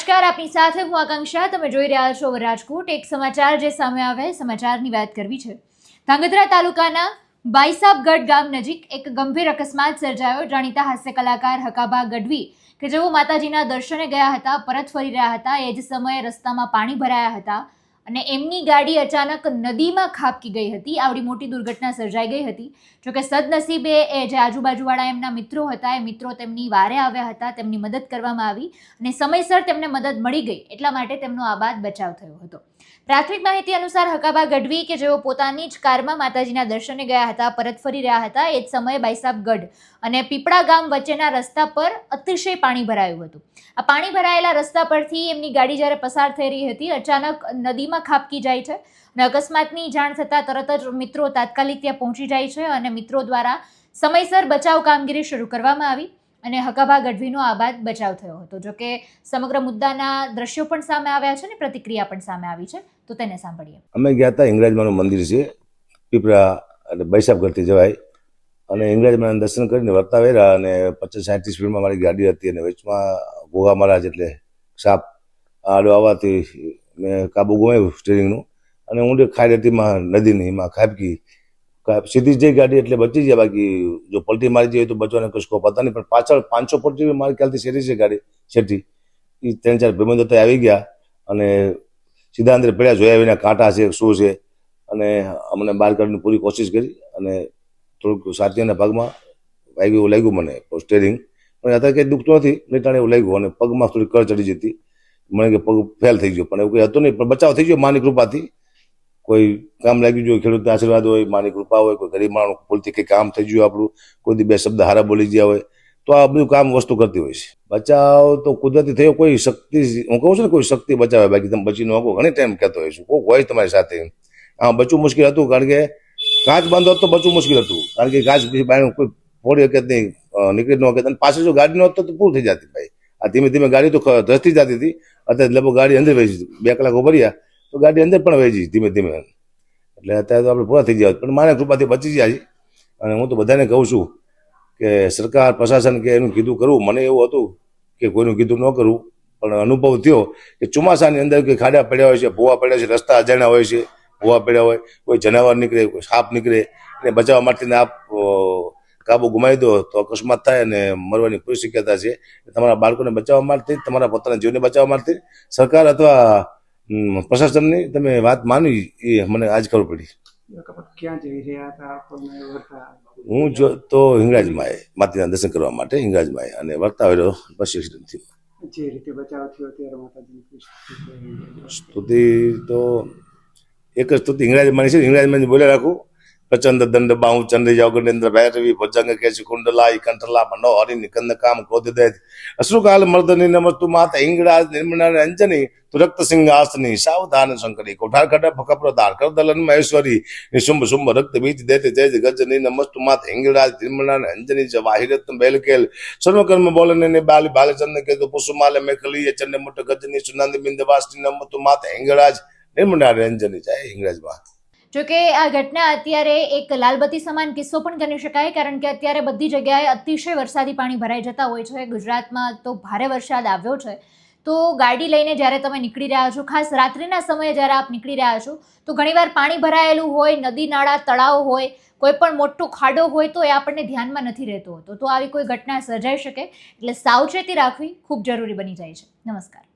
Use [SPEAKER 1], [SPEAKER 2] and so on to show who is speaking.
[SPEAKER 1] નમસ્કાર, આપની સાથે હું આકાંક્ષા. તમે જોઈ રહ્યા છો રાજકોટ એક સમાચાર જે સામે આવ્યા. સમાચારની વાત કરવી છે. ધાંગધ્રા તાલુકાના બાઈસાબગઢ ગામ નજીક એક ગંભીર અકસ્માત સર્જાયો. જાણીતા હાસ્ય કલાકાર હકાભા ગઢવી કે જેઓ માતાજીના દર્શને ગયા હતા, પરત ફરી રહ્યા હતા, એ જ સમયે રસ્તામાં પાણી ભરાયા હતા અને એમની ગાડી અચાનક નદીમાં ખાબકી ગઈ હતી. આવડી મોટી દુર્ઘટના સર્જાઈ ગઈ હતી. જોકે સદનસીબે એ જે આજુબાજુવાળા એમના મિત્રો હતા, એ મિત્રો તેમની વારે આવ્યા હતા, તેમની મદદ કરવામાં આવી અને સમયસર તેમને મદદ મળી ગઈ, એટલા માટે તેમનો આબાદ બચાવ થયો હતો. પ્રાથમિક માહિતી અનુસાર હકાભા ગઢવી કે જેઓ પોતાની જ કારમાં માતાજીના દર્શને ગયા હતા, પરત ફરી રહ્યા હતા, એ જ સમયે બાઈસાબગઢ અને પીપળા ગામ વચ્ચેના રસ્તા પર અતિશય પાણી ભરાયું હતું. આ પાણી ભરાયેલા રસ્તા પરથી એમની ગાડી જ્યારે પસાર થઈ રહી હતી, અચાનક નદીમાં ખાબકી જાય છે અને અકસ્માતની જાણ થતાં તરત જ મિત્રો તાત્કાલિક ત્યાં પહોંચી જાય છે અને મિત્રો દ્વારા સમયસર બચાવ કામગીરી શરૂ કરવામાં આવી અને હકાભા ગઢવીનો આબાદ બચાવ થયો હતો. જોકે સમગ્ર મુદ્દાના દ્રશ્યો પણ સામે આવ્યા છે અને પ્રતિક્રિયા પણ સામે આવી છે, તો તેને સાંભળીએ.
[SPEAKER 2] અમે ગયા હતા, હિંગળાજમાનું મંદિર છે પીપળા અને બાઈસાબગઢથી જવાય, અને હિંગળાજમાના દર્શન કરીને વર્તા વેરા અને 50-60 સ્પીડમાં મારી ગાડી હતી અને વચમાં ગોગા મહારાજ એટલે સાપ આડો આવવાથી મેં કાબુ ગુમાવ્યું સ્ટીરિંગનું અને ઊંડે ખાઈ રેતીમાં નદીની એમાં ખાબકી સીધી જ ગાડી એટલે બચી જાય. બાકી જો પલટી મારી જાય તો બચવાને કશો સ્કોપ હતા નહીં, પણ પાછળ 500 ફૂટ જેવી મારી ખ્યાલથી શેરી છે ગાડી શેઠી. એ 3-4 ભાઈબંધો ત્યાં આવી ગયા અને સીધા અંદર પડ્યા, જોયા વિના કાંટા છે શું છે, અને અમને બહાર કાઢવાની પૂરી કોશિશ કરી અને થોડુંક સાતીના ભાગમાં વાગ્યું એવું લાગ્યું મને સ્ટેરિંગ, પણ અત્યારે કંઈ દુખતું નથી, નહીં ટાણે એવું લાગ્યું અને પગમાં થોડી કળ ચડી જતી. મને કે પગ ફેલ થઈ ગયો, પણ એવું કંઈ હતું નહીં, પણ બચાવ થઈ ગયો માની કૃપાથી. કોઈ કામ લાગી ગયું, ખેડૂતના આશીર્વાદ હોય, માની કૃપા હોય, કોઈ ગરીબ માણસ ભૂલથી કંઈ કામ થઈ ગયું આપણું, કોઈ બે શબ્દ હારા બોલી ગયા હોય, તો આ બધું કામ વસ્તુ કરતી હોય છે. બચાવ તો કુદરતી થયો, કોઈ શક્તિ, હું કહું છું ને કોઈ શક્તિ બચાવે, બાકી તમે બચી ન શકો. ઘણી ટાઈમ કહેતો હોઈશું કોઈ હોય તમારી સાથે. હા, બચવું મુશ્કેલ હતું, કારણ કે કાચ બાંધો તો બચવું મુશ્કેલ હતું, કારણ કે કાચ પછી બાયણું કોઈ ફોડી શકે નહીં, નીકળી ન શકે, અને પાછળ જો ગાડી ન હોત તો પૂર થઈ જતી ભાઈ. આ ધીમે ધીમે ગાડી તો ધસતી જતી હતી, અત્યારે લગભગ ગાડી અંદર વહી 2 કલાક ઉભર્યા તો ગાડી અંદર પણ વહી જઈ ધીમે ધીમે, એટલે અત્યારે તો આપણે પૂરા થઈ ગયા, પણ માને કૃપાથી બચી જાય. અને હું તો બધાને કહું છું કે સરકાર પ્રશાસન કે એનું કીધું કરવું. મને એવું હતું કે કોઈનું કીધું ન કરવું, પણ અનુભવ થયો કે ચોમાસાની અંદર કે ખાડા પડ્યા હોય છે, ભૂવા પડ્યા છે, રસ્તા અજાણ્યા હોય છે, ભૂવા પડ્યા હોય, કોઈ જનાવર નીકળે, કોઈ સાપ નીકળે, એને બચાવવા માટે આપ કાબુ ગુમાવી દો તો અકસ્માત થાય અને મરવાની કોઈ શક્યતા છે. તમારા બાળકોને બચાવવા માટે, તમારા પોતાના જીવને બચાવવા માટે સરકાર અથવા પ્રશાસનની તમે વાત માની એ મને આજ ખબર પડી.
[SPEAKER 3] ક્યાં જઈ રહ્યા હતા?
[SPEAKER 2] હું જો તો હિંગળાજમાં માતાજીના દર્શન કરવા માટે હિંગળાજમાં, અને વર્તા વેલો બસ એક્સિડન્ટ થયો.
[SPEAKER 3] જે રીતે બચાવ થયો ત્યારે માતાજીની
[SPEAKER 2] સ્તુતિ તો એક જ સ્તુતિ હિંગળાજમાંની છે. હિંગળાજમાં બોલે રાખું: પ્રચંડ દંડ બાહુ ચંદ્ર જાવ ગણેન્દ્ર ભૈરવી ભજંગ કેશ કુંડલા કંઠલા મંડો હરિ નિકંદ કામ ક્રોધ દૈત અશ્રુકાલ મર્દની નમસ્તુ માત હિંગળાજ નિર્મળા અંજની તુરક્ત સિંહાસની સાવધાન શંકરી કોઠાર કડપ કપ્રદાર કરદલન મહેશ્વરી નિશુંભ શુંભ રક્ત બીજ દેતે જય ગજની નમસ્તુ માત હિંગળાજ નિર્મળા અંજની જવાહિરત બેલકેલ સર્વકર્મ બોલને ને બાલી બાલચંદ કે તો પુષ્માલે મેખલી ચંડ મુટ ગજની સુનંદ બિંદવાસની નમસ્તુ માત હિંગળાજ નિર્મળા અંજની જય હિંગળાજ માં.
[SPEAKER 1] જોકે આ ઘટના અત્યારે એક લાલબત્તી સમાન કિસ્સો પણ ગણી શકાય, કારણ કે અત્યારે બધી જગ્યાએ અતિશય વરસાદી પાણી ભરાઈ જતા હોય છે. ગુજરાતમાં તો ભારે વરસાદ આવ્યો છે, તો ગાડી લઈને જ્યારે તમે નીકળી રહ્યા છો, ખાસ રાત્રિના સમયે જ્યારે આપ નીકળી રહ્યા છો, તો ઘણીવાર પાણી ભરાયેલું હોય, નદી નાળા તળાવ હોય, કોઈ પણ મોટો ખાડો હોય, તો એ આપણને ધ્યાનમાં નથી રહેતો હોતો. તો આવી કોઈ ઘટના સર્જાઈ શકે, એટલે સાવચેતી રાખવી ખૂબ જરૂરી બની જાય છે. નમસ્કાર.